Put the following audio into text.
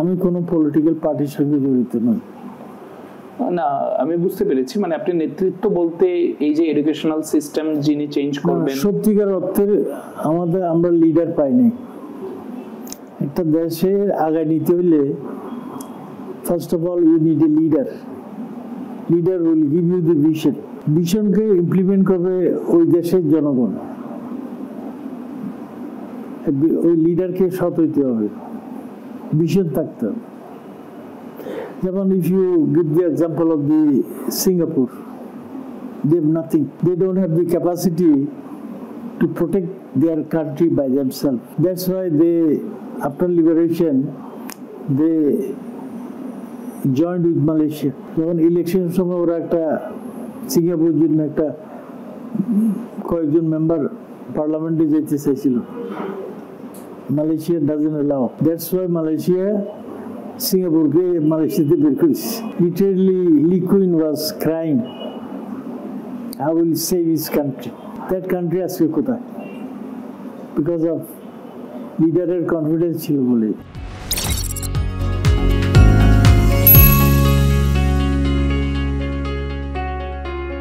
আমি কোনো পলিটিক্যাল পার্টির সঙ্গে জড়িত নই। না, আমি বুঝতে পেরেছি, মানে আপনি নেতৃত্ব বলতে এই যে এডুকেশনাল সিস্টেম যিনি চেঞ্জ করবেন, সত্যিকার অর্থে আমরা লিডার পাইনি। একটা দেশের আগায় নিতে হইলে first of all you need a leader. Leader will give you the vision. ভিশনকে ইমপ্লিমেন্ট করবে ওই দেশের জনগণ। ওই লিডারকে সৎ হইতে হবে, ভিশন থাকতে হবে। যেমন if you give the example of the Singapore, they have nothing. They don't have the capacity to protect their country by themselves. That's why they, after liberation, they joined with Malaysia. যখন ইলেকশনের সময় ওরা একটা Singapore জন্য একটা কয়েকজন member পার্লামেন্টে যেতে চাইছিল, Malaysia doesn't allow. That's why Malaysia সিঙ্গাপুরকে মালয়েশিয়াতে বের করেছে। Literally, Lee Kuan was crying, I will save his country. That country আজকে কোথায়? Because of leader confidence ছিল বলে।